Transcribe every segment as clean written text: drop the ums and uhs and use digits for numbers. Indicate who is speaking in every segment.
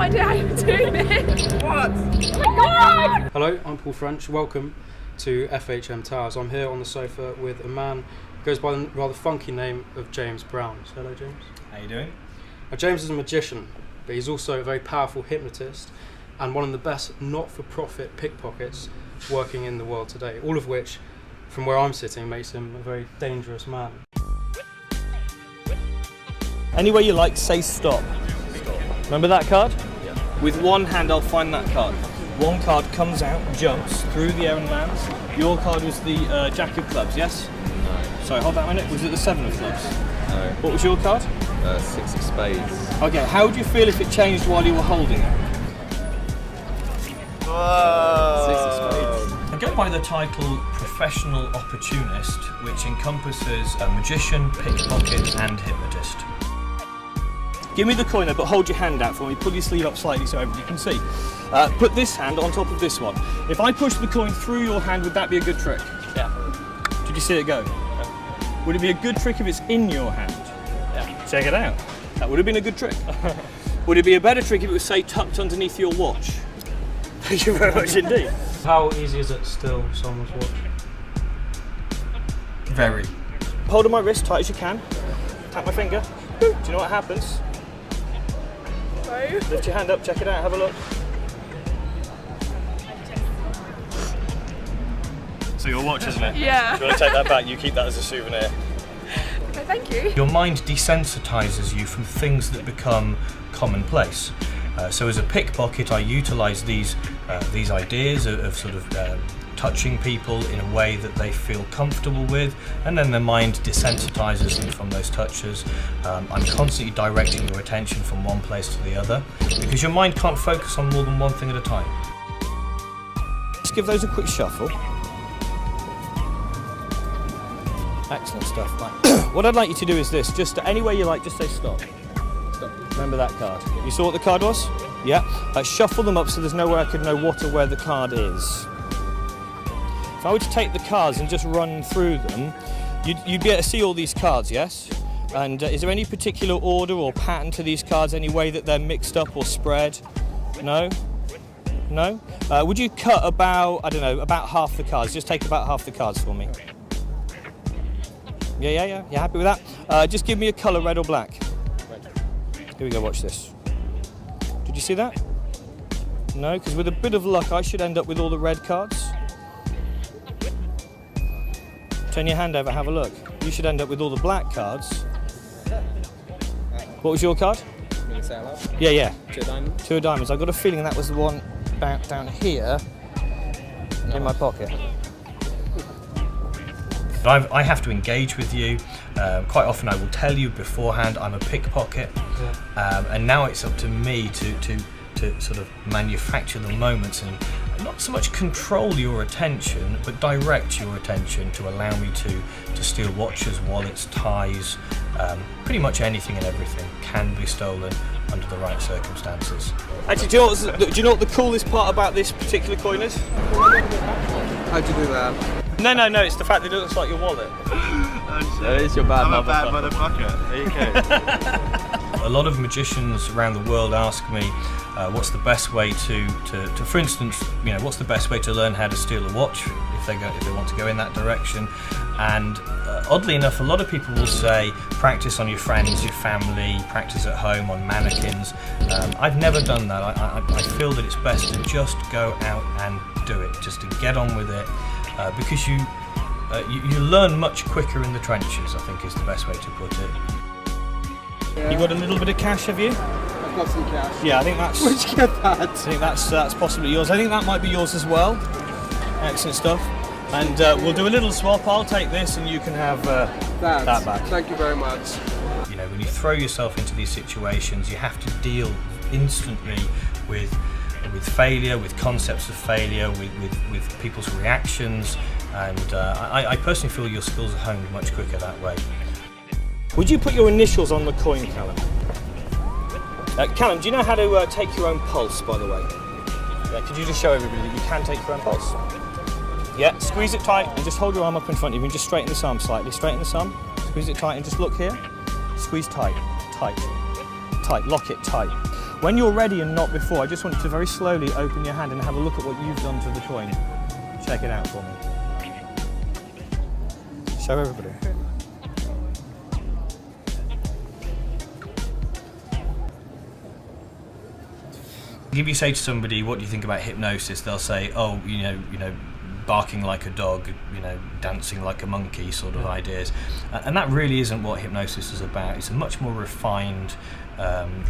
Speaker 1: idea how you're doing this. What? Oh my god!
Speaker 2: Hello, I'm Paul French. Welcome to FHM Towers. I'm here on the sofa with a man who goes by the rather funky name of James Brown. So, hello, James.
Speaker 3: How you doing?
Speaker 2: Now, James is a magician, but he's also a very powerful hypnotist and one of the best not-for-profit pickpockets working in the world today, all of which, from where I'm sitting, makes him a very dangerous man.
Speaker 3: Anywhere you like, say stop. Stop. Remember that card?
Speaker 4: Yeah.
Speaker 3: With one hand, I'll find that card. One card comes out, jumps through the air and lands. Your card was the Jack of Clubs, yes?
Speaker 4: No.
Speaker 3: Sorry, hold that a minute. Was it the Seven of Clubs?
Speaker 4: No.
Speaker 3: What was your card?
Speaker 4: Six of Spades.
Speaker 3: Okay, how would you feel if it changed while you were holding it?
Speaker 4: Whoa. Six of Spades.
Speaker 3: I go by the title Professional Opportunist, which encompasses a magician, pickpocket and hypnotist. Give me the coin, but hold your hand out for me. Pull your sleeve up slightly so everybody can see. Put this hand on top of this one. If I push the coin through your hand, would that be a good trick?
Speaker 4: Yeah.
Speaker 3: Did you see it go? Yeah. Would it be a good trick if it's in your hand?
Speaker 4: Yeah.
Speaker 3: Check it out. That would have been a good trick. Would it be a better trick if it was, say, tucked underneath your watch? Thank you very much indeed.
Speaker 2: How easy is it to steal someone's watch?
Speaker 3: Very. Hold on my wrist tight as you can. Tap my finger. Do you know what happens?
Speaker 1: No.
Speaker 3: Lift your hand up, check it out, have a look. So your watch, isn't it?
Speaker 1: Yeah.
Speaker 3: If you want to take that back, you keep that as a souvenir.
Speaker 1: Okay, thank you.
Speaker 3: Your mind desensitizes you from things that become commonplace. So as a pickpocket, I utilise these ideas of sort of touching people in a way that they feel comfortable with, and then their mind desensitizes them from those touches. I'm constantly directing your attention from one place to the other, because your mind can't focus on more than one thing at a time. Let's give those a quick shuffle. Excellent stuff. Right. What I'd like you to do is this, just anywhere you like, just say stop. Stop. Remember that card. You saw what the card was? Yeah. Shuffle them up so there's no way I could know what or where the card is. If I were to take the cards and just run through them, you'd be able to see all these cards, yes? And is there any particular order or pattern to these cards, any way that they're mixed up or spread? No? No? Would you cut about, I don't know, about half the cards? Just take about half the cards for me. Yeah. You happy with that? Just give me a colour, red or black.
Speaker 4: Red.
Speaker 3: Here we go, watch this. Did you see that? No, because with a bit of luck, I should end up with all the red cards. Turn your hand over, have a look. You should end up with all the black cards. What was your card? Yeah.
Speaker 4: Two of diamonds.
Speaker 3: Two of diamonds. I've got a feeling that was the one down here in my pocket. I have to engage with you. Quite often I will tell you beforehand I'm a pickpocket, and now it's up to me to sort of manufacture the moments and not so much control your attention, but direct your attention to allow me to steal watches, wallets, ties, pretty much anything and everything can be stolen under the right circumstances. Actually, do you know what the coolest part about this particular coin is?
Speaker 4: How'd you do that?
Speaker 3: No, it's the fact that it looks like your wallet.
Speaker 4: That is your bad
Speaker 5: I'm a bad motherfucker. There you go.
Speaker 3: A lot of magicians around the world ask me, what's the best way to for instance, what's the best way to learn how to steal a watch if they want to go in that direction? And oddly enough, a lot of people will say, practice on your friends, your family, practice at home on mannequins. I've never done that. I feel that it's best to just go out and do it, just to get on with it, because you learn much quicker in the trenches, I think is the best way to put it. Yeah. You got a little bit of cash, have you?
Speaker 4: I've got some cash.
Speaker 3: Yeah, I think that's...
Speaker 4: Where'd you get that?
Speaker 3: I think that's possibly yours. I think that might be yours as well. Excellent stuff. And we'll do a little swap. I'll take this and you can have that back.
Speaker 4: Thank you very much.
Speaker 3: When you throw yourself into these situations, you have to deal instantly with failure, with concepts of failure, with people's reactions, and I personally feel your skills are honed much quicker that way. Would you put your initials on the coin, Callum? Callum, do you know how to take your own pulse, by the way? Yeah, could you just show everybody that you can take your own pulse? Yeah, squeeze it tight and just hold your arm up in front of you and just straighten this arm slightly. Straighten this arm, squeeze it tight and just look here. Squeeze tight, tight, tight, lock it tight. When you're ready and not before, I just want you to very slowly open your hand and have a look at what you've done to the coin. Check it out for me. Show everybody. If you say to somebody, what do you think about hypnosis? They'll say, oh, you know, barking like a dog, you know, dancing like a monkey sort of ideas. And that really isn't what hypnosis is about. It's a much more refined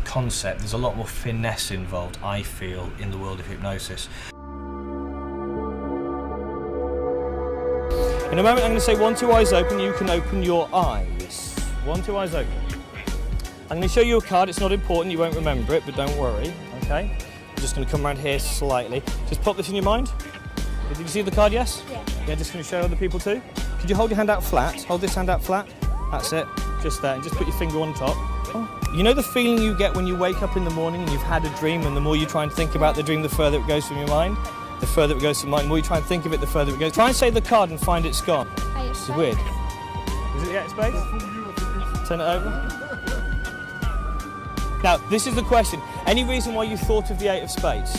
Speaker 3: concept. There's a lot more finesse involved, I feel, in the world of hypnosis. In a moment I'm going to say 1, 2 eyes open, you can open your eyes. 1, 2 eyes open. I'm going to show you a card, it's not important, you won't remember it, but don't worry, okay? I'm just going to come around here slightly. Just pop this in your mind. Did you see the card, yes? Yeah. Yeah, just going to show other people too. Could you hold your hand out flat? Hold this hand out flat. That's it, just there, and just put your finger on top. You know the feeling you get when you wake up in the morning and you've had a dream, and the more you try and think about the dream, the further it goes from your mind? The further it goes from mind, the more you try and think of it, the further it goes. Try and say the card and find it's gone. It's weird. Is it the 8 of spades? Turn it over. Now, this is the question. Any reason why you thought of the 8 of spades?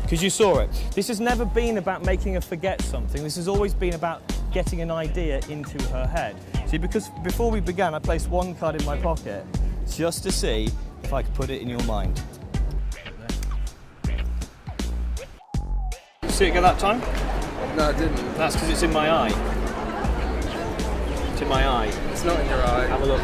Speaker 3: Because you saw it. This has never been about making her forget something. This has always been about getting an idea into her head. See, because before we began, I placed one card in my pocket just to see if I could put it in your mind. See it go that time?
Speaker 4: No, I didn't.
Speaker 3: That's because it's in my eye. It's in my eye.
Speaker 4: It's not in your eye.
Speaker 3: Have a look.